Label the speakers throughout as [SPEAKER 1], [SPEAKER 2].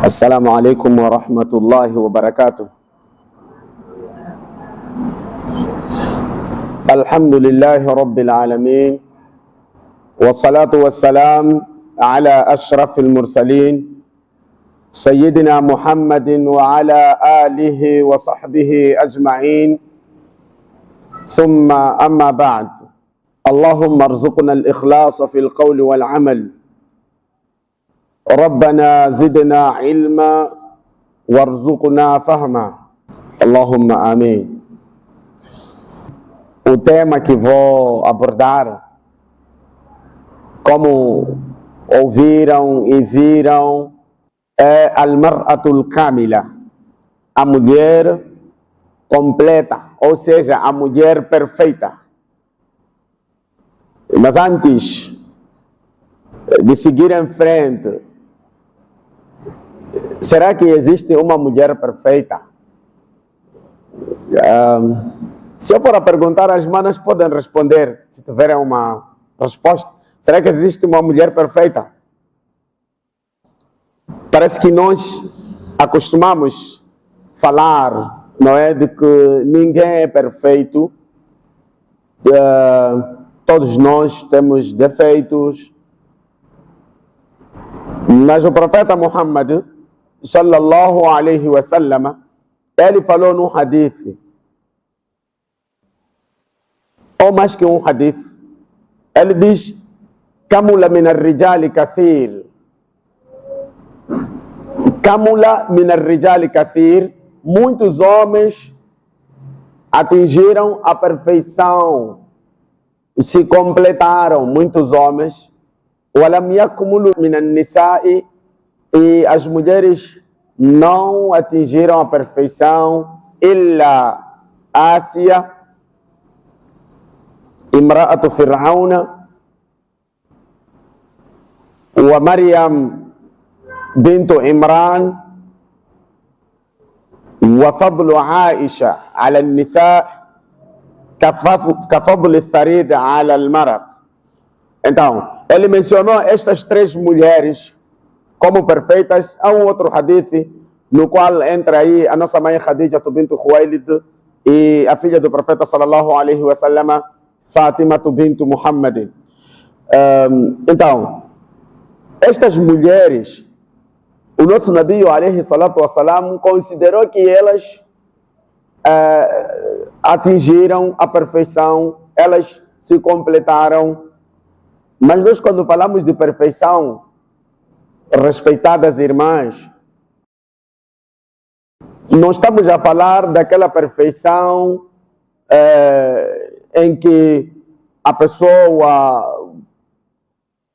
[SPEAKER 1] السلام عليكم ورحمة الله وبركاته. الحمد لله رب العالمين، والصلاة والسلام على أشرف المرسلين سيدنا محمد وعلى آله وصحبه أجمعين، ثم أما بعد. اللهم ارزقنا الإخلاص في القول والعمل، ربنا زدنا علما وارزقنا فهما، اللهم آمين. O tema que vou abordar, como ouviram e viram, é Al-Mar'atul Kamila, a mulher completa, ou seja, a mulher perfeita. Mas antes de seguir em frente, será que existe uma mulher perfeita? Se eu for a perguntar, as manas podem responder, se tiverem uma resposta. Será que existe uma mulher perfeita? Parece que nós acostumamos falar, não é, de que ninguém é perfeito, todos nós temos defeitos, mas o profeta Muhammad sallallahu alaihi wasallam, ele falou num hadith, ou mais que um hadith, ele diz: kamula min ar-rijali kathir, kamula min ar-rijali kathir, muitos homens atingiram a perfeição, se completaram, muitos homens. Walam yakmulu min an-nisa'i, e as mulheres não atingiram a perfeição, illa Ásia, imra'atu Fir'auna, wa Maryam bintu Imran, wa fadlu Aisha ala an-nisa' ka fadlu al-tharid ala al-maraq. Então, ele mencionou estas três mulheres como perfeitas. Há um outro hadith no qual entra aí a nossa mãe Khadija bint Khuwailid e a filha do profeta sallallahu alaihi wasallam, Fatima bint Muhammad. Então, estas mulheres, o nosso Nabi alaihi salatu wassalam considerou que elas atingiram a perfeição, elas se completaram. Mas nós, quando falamos de perfeição, respeitadas irmãs, não estamos a falar daquela perfeição em que a pessoa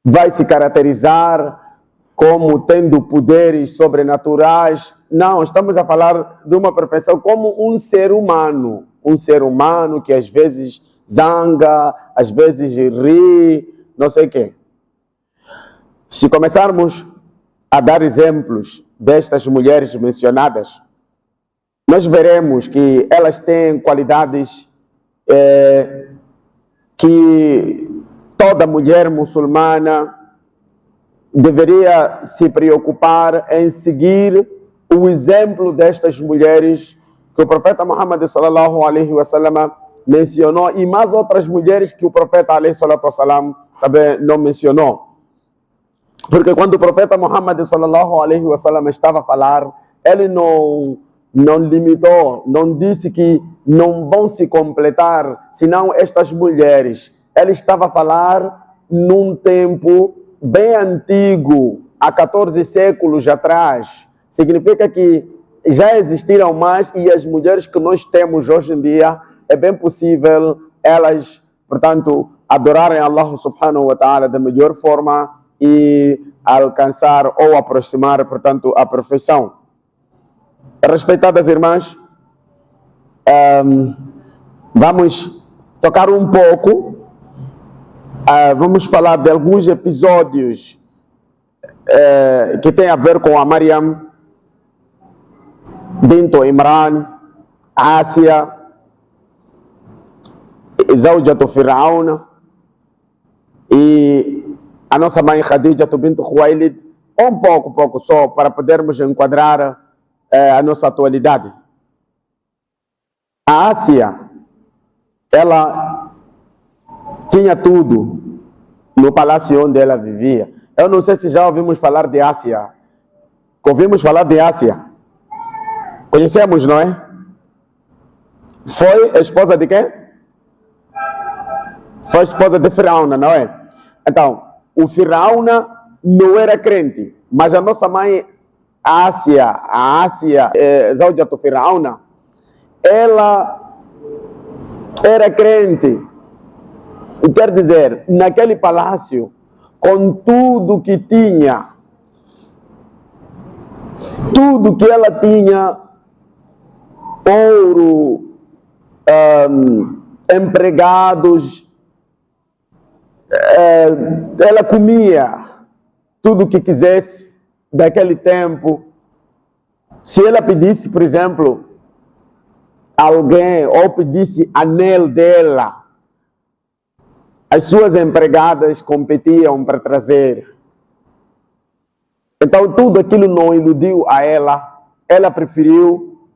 [SPEAKER 1] vai se caracterizar como tendo poderes sobrenaturais. Não, estamos a falar de uma perfeição como um ser humano que às vezes zanga, às vezes ri, não sei o quê. Se começarmos a dar exemplos destas mulheres mencionadas, nós veremos que elas têm qualidades que toda mulher muçulmana deveria se preocupar em seguir o exemplo destas mulheres que o profeta Muhammad sallallahu alaihi wasallam mencionou, e mais outras mulheres que o profeta alaihi salatu wasallam também não mencionou. Porque quando o profeta Muhammad sallallahu alaihi wasallam estava a falar, ele não limitou, não disse que não vão se completar senão estas mulheres. Ele estava a falar num tempo bem antigo, há 14 séculos atrás. Significa que já existiram mais, e as mulheres que nós temos hoje em dia, é bem possível elas, portanto, adorarem Allah subhanahu wa ta'ala da melhor forma e alcançar ou aproximar, portanto, a perfeição. Respeitadas irmãs, vamos tocar um pouco, vamos falar de alguns episódios que têm a ver com a Maryam bint Imran, Ásia, Zawjatu Fir'auna, e a nossa mãe Khadija bint Khuwailid, um pouco só, para podermos enquadrar a nossa atualidade. A Ásia, ela tinha tudo no palácio onde ela vivia. Eu não sei se já ouvimos falar de Ásia. Ouvimos falar de Ásia. Conhecemos, não é? Foi a esposa de quem? Foi a esposa de Firaúna, não é? Então, o Firaúna não era crente, mas a nossa mãe a Ásia, Zawjat Firaúna, ela era crente. Quer dizer, naquele palácio, com tudo que tinha, tudo que ela tinha, ouro, empregados, ela comia tudo que quisesse daquele tempo. Se ela pedisse, por exemplo, alguém, ou pedisse anel dela, as suas empregadas competiam para trazer. Então tudo aquilo não iludiu a ela. Ela preferiu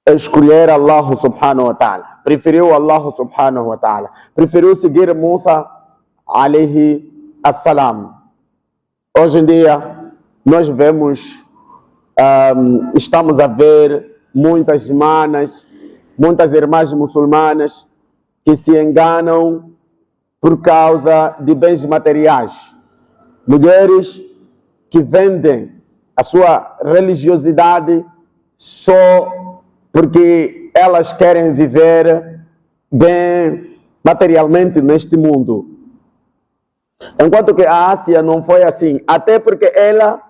[SPEAKER 1] escolher Allah subhanahu wa ta'ala. Preferiu Allah subhanahu wa ta'ala. Preferiu seguir Musa alayhi assalam. Hoje em dia, nós vemos, estamos a ver muitas irmãs, muitas irmãs muçulmanas que se enganam por causa de bens materiais. Mulheres que vendem a sua religiosidade só porque elas querem viver bem materialmente neste mundo. Enquanto que a Ásia não foi assim, até porque ela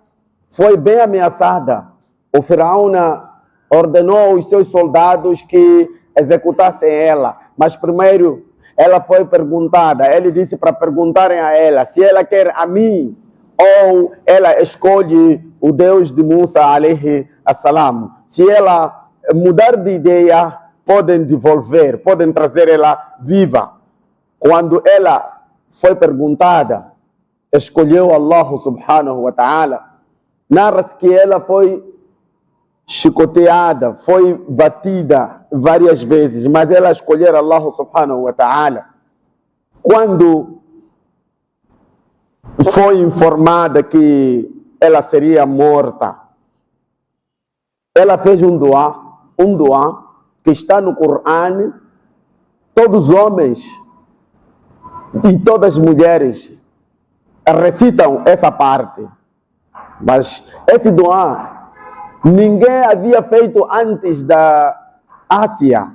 [SPEAKER 1] foi bem ameaçada. O Firaúna ordenou os seus soldados que executassem ela, mas primeiro ela foi perguntada. Ele disse para perguntarem a ela se ela quer a mim ou ela escolhe o Deus de Musa alayhi assalam. Se ela mudar de ideia, podem devolver, podem trazer ela viva. Quando ela foi perguntada, escolheu Allah subhanahu wa ta'ala, narra-se que ela foi chicoteada, foi batida várias vezes, mas ela escolheu Allah subhanahu wa ta'ala. Quando foi informada que ela seria morta, ela fez um dua que está no Corão. Todos os homens e todas as mulheres recitam essa parte, mas esse dua ninguém havia feito antes da Ásia.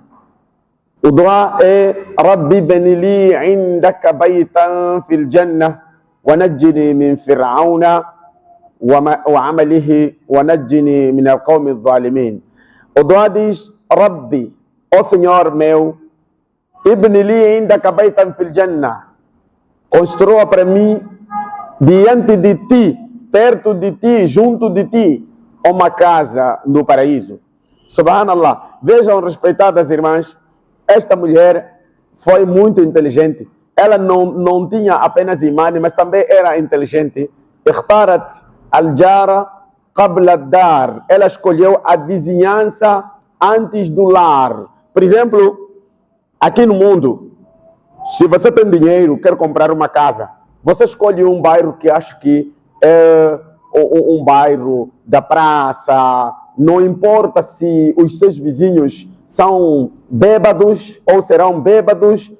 [SPEAKER 1] O dua é Rabbi benili indaka baytan fil jannah wa najjini min fir'auna wa amalihi wa najjini min al-qawmi adh-dhalimin. O dua diz: Rabbi, ó Senhor meu, ibnili indaka baytan fil jannah, construa para mim diante de ti, perto de ti, junto de ti, uma casa no paraíso. Subhanallah. Vejam, respeitadas irmãs, esta mulher foi muito inteligente. Ela não tinha apenas imã, mas também era inteligente. Ikhtarat al-jara qabla ad-dar. Ela escolheu a vizinhança antes do lar. Por exemplo, aqui no mundo, se você tem dinheiro, quer comprar uma casa, você escolhe um bairro que acha que é um bairro da praça. Não importa se os seus vizinhos são bêbados ou serão bêbados,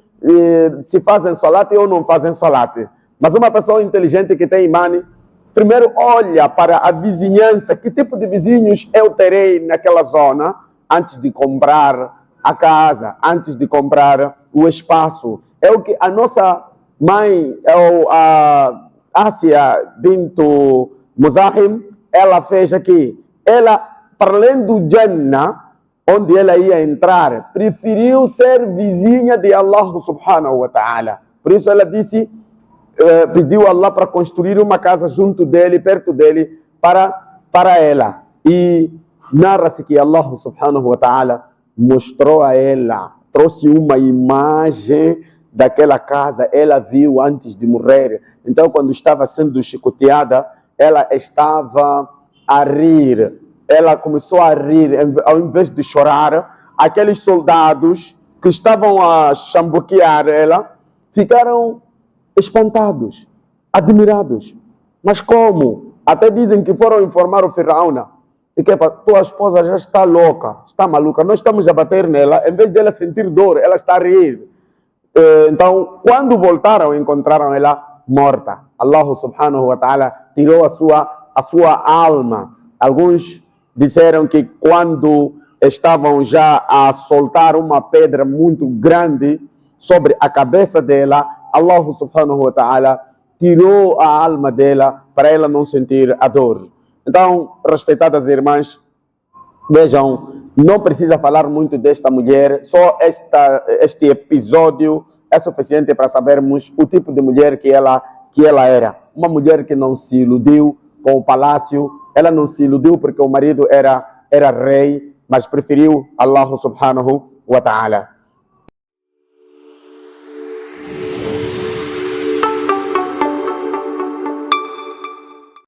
[SPEAKER 1] se fazem salate ou não fazem salate. Mas uma pessoa inteligente que tem imã, primeiro olha para a vizinhança, que tipo de vizinhos eu terei naquela zona, antes de comprar a casa, antes de comprar o espaço. É o que a nossa mãe, a Ásia bint Muzahim, ela fez aqui. Ela, para além do Jannah, onde ela ia entrar, preferiu ser vizinha de Allah subhanahu wa ta'ala. Por isso ela disse, pediu a Allah para construir uma casa junto dele, perto dele, para ela. E narra-se que Allah subhanahu wa ta'ala mostrou a ela, trouxe uma imagem daquela casa, ela viu antes de morrer. Então, quando estava sendo chicoteada, ela estava a rir. Ela começou a rir, ao invés de chorar. Aqueles soldados que estavam a chambuquear ela ficaram espantados, admirados. Mas como? Até dizem que foram informar o Firaúna. E que tua esposa já está louca, está maluca. Nós estamos a bater nela, em vez dela sentir dor, ela está a rir. Então, quando voltaram, encontraram ela morta. Allah subhanahu wa ta'ala tirou a sua alma. Alguns disseram que quando estavam já a soltar uma pedra muito grande sobre a cabeça dela, Allah subhanahu wa ta'ala tirou a alma dela para ela não sentir a dor. Então, respeitadas irmãs, vejam, não precisa falar muito desta mulher, só este episódio é suficiente para sabermos o tipo de mulher que ela era. Uma mulher que não se iludiu com o palácio, ela não se iludiu porque o marido era rei, mas preferiu Allah subhanahu wa ta'ala.